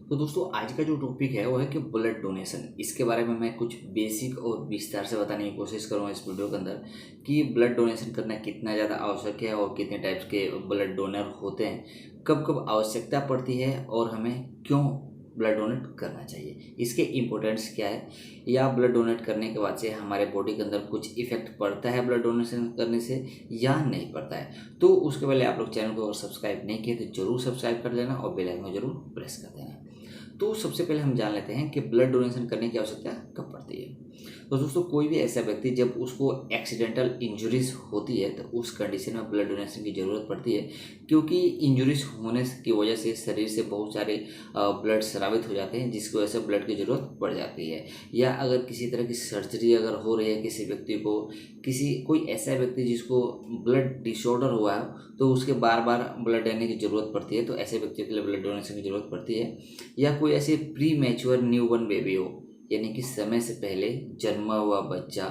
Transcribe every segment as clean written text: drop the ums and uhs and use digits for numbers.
तो दोस्तों आज का जो टॉपिक है वो है कि ब्लड डोनेशन। इसके बारे में मैं कुछ बेसिक और विस्तार से बताने की कोशिश करूँगा इस वीडियो के अंदर कि ब्लड डोनेशन करना कितना ज़्यादा आवश्यक है और कितने टाइप्स के ब्लड डोनर होते हैं, कब कब आवश्यकता पड़ती है और हमें क्यों ब्लड डोनेट करना चाहिए, इसके इम्पोर्टेंस क्या है, या ब्लड डोनेट करने के बाद से हमारे बॉडी के अंदर कुछ इफेक्ट पड़ता है ब्लड डोनेशन करने से या नहीं पड़ता है। तो उसके पहले आप लोग चैनल को अगर सब्सक्राइब नहीं किए तो जरूर सब्सक्राइब कर लेना और बेल आइकन जरूर प्रेस कर देना। तो सबसे पहले हम जान लेते हैं कि ब्लड डोनेशन करने की आवश्यकता कब पड़ती है। तो दोस्तों कोई भी ऐसा व्यक्ति जब उसको एक्सीडेंटल इंजरीज होती है तो उस कंडीशन में ब्लड डोनेशन की ज़रूरत पड़ती है, क्योंकि इंजरीज होने की वजह से शरीर से बहुत सारे ब्लड स्रावित हो जाते हैं जिसकी वजह से ब्लड की ज़रूरत पड़ जाती है। या अगर किसी तरह की सर्जरी अगर हो रही है किसी व्यक्ति को, कोई ऐसा व्यक्ति जिसको ब्लड डिसऑर्डर हुआ है तो उसके बार बार ब्लड देने की ज़रूरत पड़ती है, तो ऐसे व्यक्तियों के लिए ब्लड डोनेशन की ज़रूरत पड़ती है। या कोई ऐसे प्री मैच्योर न्यूबॉर्न बेबी हो, यानी कि समय से पहले जन्मा हुआ बच्चा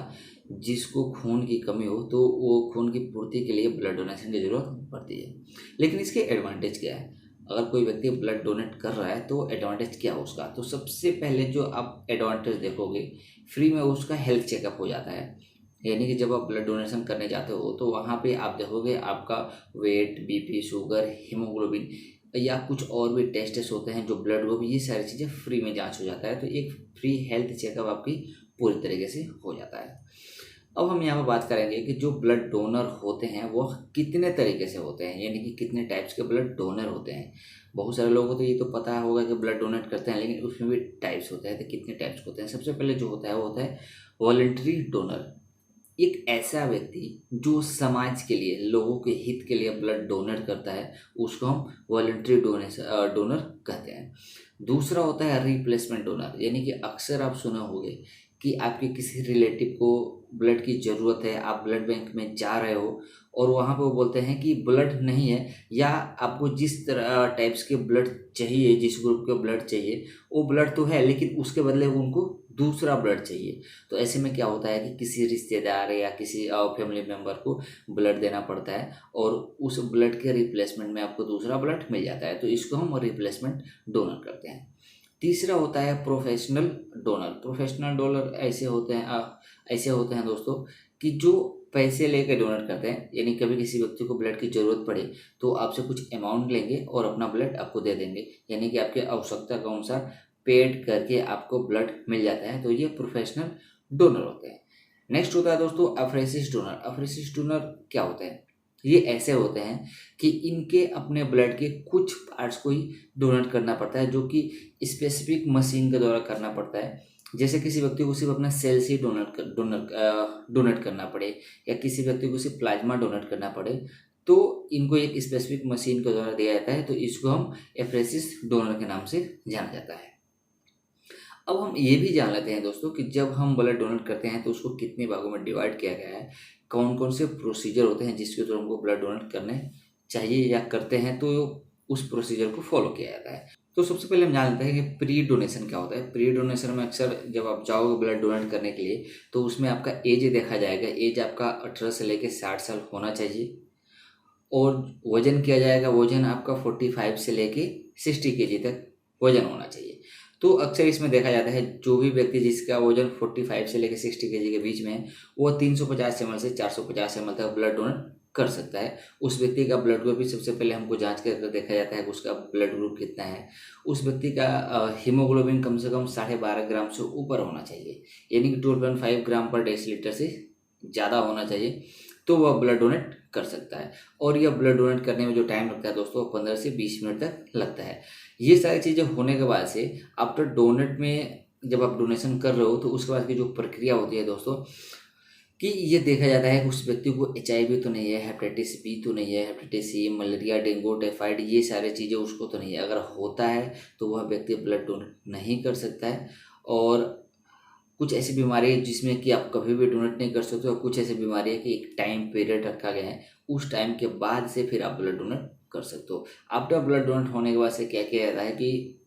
जिसको खून की कमी हो, तो वो खून की पूर्ति के लिए ब्लड डोनेशन की ज़रूरत पड़ती है। लेकिन इसके एडवांटेज क्या है? अगर कोई व्यक्ति ब्लड डोनेट कर रहा है तो एडवांटेज क्या है उसका? तो सबसे पहले जो आप एडवांटेज देखोगे, फ्री में उसका हेल्थ चेकअप हो जाता है। यानी कि जब आप ब्लड डोनेशन करने जाते हो तो वहाँ पे आप देखोगे आपका वेट, बीपी, शुगर, हीमोग्लोबिन या कुछ और भी टेस्ट होते हैं, जो ब्लड ग्रुप, ये सारी चीज़ें फ्री में जांच हो जाता है। तो एक फ्री हेल्थ चेकअप आपकी पूरी तरीके से हो जाता है। अब हम यहाँ पर बात करेंगे कि जो ब्लड डोनर होते हैं वो कितने तरीके से होते हैं, यानी कि कितने टाइप्स के ब्लड डोनर होते हैं। बहुत सारे लोगों को तो ये तो पता होगा कि ब्लड डोनेट करते हैं, लेकिन उसमें भी टाइप्स होते हैं। तो कितने टाइप्स होते हैं? सबसे पहले जो होता है वो होता है वॉलंटरी डोनर। एक ऐसा व्यक्ति जो समाज के लिए, लोगों के हित के लिए ब्लड डोनेट करता है, उसको हम वॉलंटरी डोनर कहते हैं। दूसरा होता है रिप्लेसमेंट डोनर, यानी कि अक्सर आप सुना होंगे कि आपके किसी रिलेटिव को ब्लड की ज़रूरत है, आप ब्लड बैंक में जा रहे हो और वहाँ पे वो बोलते हैं कि ब्लड नहीं है, या आपको जिस तरह टाइप्स के ब्लड चाहिए, जिस ग्रुप के ब्लड चाहिए वो ब्लड तो है, लेकिन उसके बदले उनको दूसरा ब्लड चाहिए। तो ऐसे में क्या होता है कि किसी रिश्तेदार या किसी फैमिली मेम्बर को ब्लड देना पड़ता है और उस ब्लड के रिप्लेसमेंट में आपको दूसरा ब्लड मिल जाता है, तो इसको हम रिप्लेसमेंट डोनर करते हैं। तीसरा होता है प्रोफेशनल डोनर। प्रोफेशनल डोनर ऐसे होते हैं दोस्तों कि जो पैसे लेके डोनेट करते हैं, यानी कभी किसी व्यक्ति को ब्लड की ज़रूरत पड़े तो आपसे कुछ अमाउंट लेंगे और अपना ब्लड आपको दे देंगे, यानी कि आपके आवश्यकता के अनुसार पेड करके आपको ब्लड मिल जाता है। तो ये प्रोफेशनल डोनर होते हैं। नेक्स्ट होता है दोस्तों अफ्रेसिस डोनर। अफ्रेसिस डोनर क्या होते हैं? ये ऐसे होते हैं कि इनके अपने ब्लड के कुछ पार्ट्स को ही डोनेट करना पड़ता है, जो कि स्पेसिफिक मशीन के द्वारा करना पड़ता है। जैसे किसी व्यक्ति को सिर्फ अपना सेल्स ही डोनेट करना पड़े, या किसी व्यक्ति को सिर्फ प्लाज्मा डोनेट करना पड़े, तो इनको एक स्पेसिफिक मशीन के द्वारा दिया जाता है। तो इसको हम एफ्रेसिस डोनर के नाम से जाना जाता है। अब हम ये भी जान लेते हैं दोस्तों कि जब हम ब्लड डोनेट करते हैं तो उसको कितने भागों में डिवाइड किया गया है, कौन कौन से प्रोसीजर होते हैं जिसके थ्रू हमको ब्लड डोनेट करने चाहिए या करते हैं, तो उस प्रोसीजर को फॉलो किया जाता है। तो सबसे पहले हम जान लेते हैं कि प्री डोनेशन क्या होता है। प्री डोनेशन में अक्सर जब आप जाओगे ब्लड डोनेट करने के लिए तो उसमें आपका एज देखा जाएगा। एज आपका 18 से लेकर 60 साल होना चाहिए और वजन किया जाएगा। वजन आपका 45 से लेके 60 केजी तक वजन होना चाहिए। तो अक्सर इसमें देखा जाता है जो भी व्यक्ति जिसका वजन 45 से लेकर 60 केजी के बीच में है वो 350 ml से 450 ml तक ब्लड डोनेट कर सकता है। उस व्यक्ति का ब्लड ग्रुप भी सबसे पहले हमको जांच कर देखा जाता है कि उसका ब्लड ग्रुप कितना है। उस व्यक्ति का हीमोग्लोबिन कम से कम 12.5 ग्राम से ऊपर होना चाहिए, यानी कि 12.5 ग्राम पर डेसीलीटर से ज़्यादा होना चाहिए, तो वह ब्लड डोनेट कर सकता है। और यह ब्लड डोनेट करने में जो टाइम लगता है दोस्तों 15 से 20 मिनट तक लगता है। ये सारी चीज़ें होने के बाद से आफ्टर डोनेट में जब आप डोनेशन कर रहे हो तो उसके बाद की जो प्रक्रिया होती है दोस्तों कि ये देखा जाता है कि उस व्यक्ति को HIV तो नहीं है, हेपेटाइटिस B तो नहीं है, hepatitis C, malaria, dengue, typhoid, ये सारी चीज़ें उसको तो नहीं है। अगर होता है तो वह व्यक्ति ब्लड डोनेट नहीं कर सकता है। और कुछ ऐसी बीमारी है जिसमें कि आप कभी भी डोनेट नहीं कर सकते, और कुछ ऐसी बीमारी है कि एक टाइम पीरियड रखा गया है, उस टाइम के बाद से फिर आप ब्लड डोनेट कर सकते हो। आफ्टर ब्लड डोनेट होने के बाद से क्या किया जाता है कि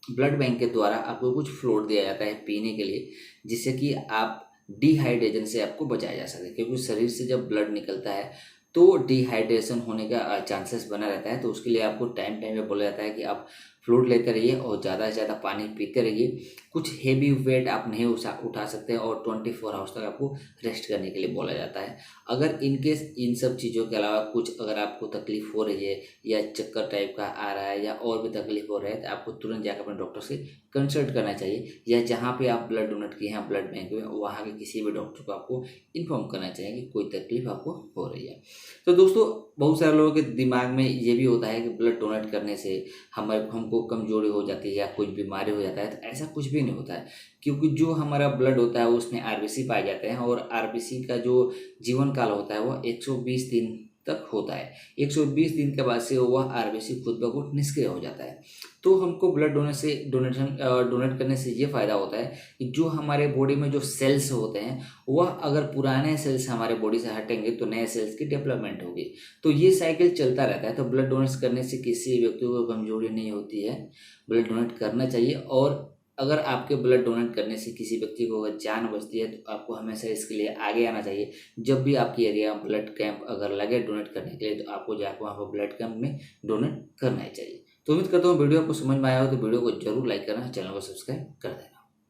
ब्लड बैंक के द्वारा आपको कुछ फ्लूइड दिया जाता है पीने के लिए, जिससे कि आप डिहाइड्रेशन से आपको बचाया जा सके, क्योंकि शरीर से जब ब्लड निकलता है तो डिहाइड्रेशन होने का चांसेस बना रहता है। तो उसके लिए आपको टाइम टाइम पे बोला जाता है कि आप फ्लूइड लेते रहिए और ज़्यादा से ज़्यादा पानी पीते रहिए। कुछ हेवी वेट आप नहीं उठा सकते और 24 आवर्स तक आपको रेस्ट करने के लिए बोला जाता है। अगर इन केस इन सब चीज़ों के अलावा कुछ अगर आपको तकलीफ हो रही है या चक्कर टाइप का आ रहा है या और भी तकलीफ हो रहा है तो आपको तुरंत जाकर अपने डॉक्टर से कंसल्ट करना चाहिए, या जहाँ पे आप ब्लड डोनेट किए हैं ब्लड बैंक में वहाँ के किसी भी डॉक्टर को आपको इन्फॉर्म करना चाहिए कि कोई तकलीफ आपको हो रही है। तो दोस्तों बहुत सारे लोगों के दिमाग में ये भी होता है कि ब्लड डोनेट करने से हमको कमजोरी हो जाती है या कुछ बीमारी हो जाता है, तो ऐसा कुछ भी नहीं होता है। क्योंकि जो हमारा ब्लड होता है उसमें आरबीसी पाए जाते हैं और आरबीसी का जो जीवन काल होता है वो 120 दिन तक होता है। 120 दिन के बाद से वह आरबीसी खुद ब खुद निष्क्रिय हो जाता है। तो हमको ब्लड डोनेट करने से ये फ़ायदा होता है कि जो हमारे बॉडी में जो सेल्स होते हैं वह अगर पुराने सेल्स हमारे बॉडी से हटेंगे तो नए सेल्स की डेवलपमेंट होगी। तो ये साइकिल चलता रहता है। तो ब्लड डोनेट करने से किसी व्यक्ति को कमजोरी नहीं होती है, ब्लड डोनेट करना चाहिए। और अगर आपके ब्लड डोनेट करने से किसी व्यक्ति को अगर जान बचती है तो आपको हमेशा इसके लिए आगे आना चाहिए। जब भी आपकी एरिया में ब्लड कैंप अगर लगे डोनेट करने के लिए तो आपको जाकर वहाँ पर ब्लड कैंप में डोनेट करना ही चाहिए। तो उम्मीद करता हूँ वीडियो आपको समझ में आया हो, तो वीडियो को जरूर लाइक करना, चैनल को सब्सक्राइब कर देना।